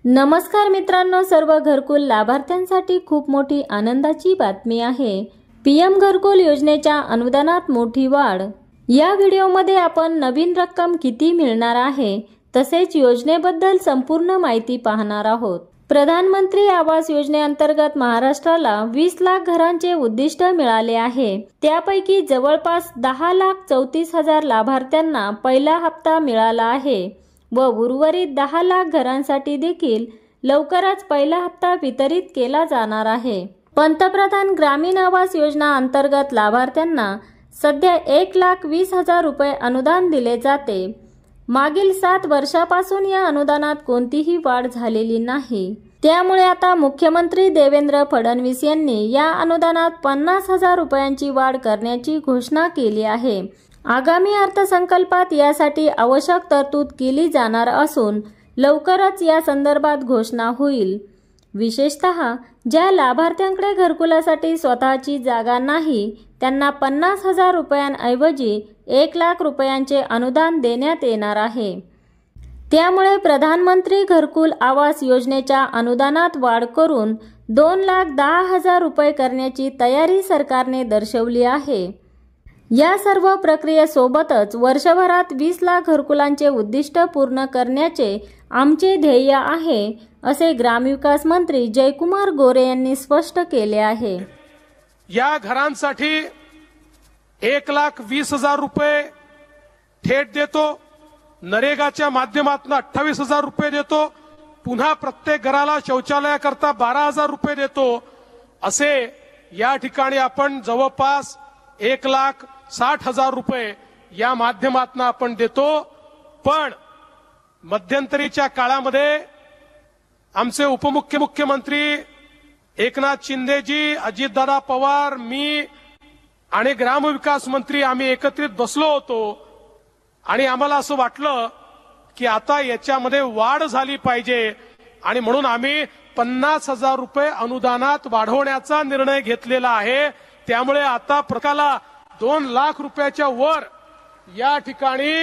नमस्कार मित्रांनो, सर्व घरकुल लाभार्थ्यांसाठी खूप मोठी आनंदाची बातमी आहे। पीएम घरकुल योजनेच्या अनुदानात मोठी वाढ। या व्हिडिओमध्ये आपण नवीन रक्कम किती मिळणार आहे तसेच योजनेबद्दल संपूर्ण माहिती पाहणार आहोत। प्रधानमंत्री आवास योजनेअंतर्गत महाराष्ट्राला 20 लाख घरांचे उद्दिष्ट मिळाले आहे। त्यापैकी जवळपास 10,34,000 लाभार्थ्यांना पहिला हप्ता मिळाला आहे व उर्वरित 10 लाख घरांसाठी देखील लवकरच पहिला हप्ता वितरित केला जाणार आहे। पंतप्रधान ग्रामीण आवास योजना अंतर्गत लाभार्थ्यांना सध्या 1,20,000 रुपये अनुदान दिले जाते। मागील 7 वर्षापासून या अनुदानात कोणतीही वाढ झालेली नाही। त्यामुळे आता मुख्यमंत्री देवेंद्र फडणवीस यांनी या अनुदानात 50,000 रुपयांची वाढ करण्याची घोषणा केली आहे। आगामी अर्थसंकल्पात यासाठी आवश्यक तरतूद केली जाणार असून लवकरच या संदर्भात घोषणा होईल। विशेषतः ज्या लाभार्थ्यांकडे घरकुलासाठी स्वतःची जागा नाही त्यांना 50,000 रुपयांऐवजी 1 लाख रुपयांचे अनुदान देण्यात येणार आहे। त्यामुळे प्रधानमंत्री घरकुल आवास योजनेच्या अनुदानात वाढ करून 2,10,000 रुपये करण्याची तयारी सरकारने दर्शवली आहे। या सर्व प्रक्रियेसोबतच वर्षभरात 20 लाख घरकुलांचे उद्दिष्ट पूर्ण करण्याचे आमचे ध्येय आहे, असे ग्रामविकास मंत्री जयकुमार गोरे यांनी स्पष्ट केले आहे। या घरांसाठी 1,20,000 रुपये थेट देतो। नरेगाच्या माध्यमातून 28,000 रुपये देतो। पुन्हा प्रत्येक घराला शौचालयाकरता 12,000 रुपये देतो। असे या ठिकाणी आपण जवळपास 1,60,000 रुपये या माध्यमातून आपण देतो। पण मध्यंतरीच्या काळामध्ये आमचे उपमुख्यमंत्री एकनाथ शिंदेजी, अजितदादा पवार, मी आणि ग्रामविकास मंत्री आम्ही एकत्रित बसलो होतो आणि आम्हाला असं वाटलं की आता याच्यामध्ये वाढ झाली पाहिजे आणि म्हणून आम्ही 50,000 रुपये अनुदानात वाढवण्याचा निर्णय घेतलेला आहे। त्यामुळे आता प्रत्येकाला 2 लाख रुपयाच्या वर या ठिकाणी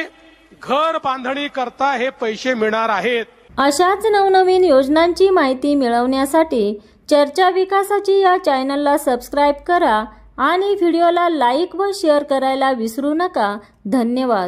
घर बांधणी करता हे पैसे मिळणार आहेत। अशाच नवनवीन योजनांची माहिती मिळवण्यासाठी चर्चा विकासाची या चॅनलला सबस्क्राइब करा आणि व्हिडिओला लाईक व शेअर करायला विसरू नका। धन्यवाद।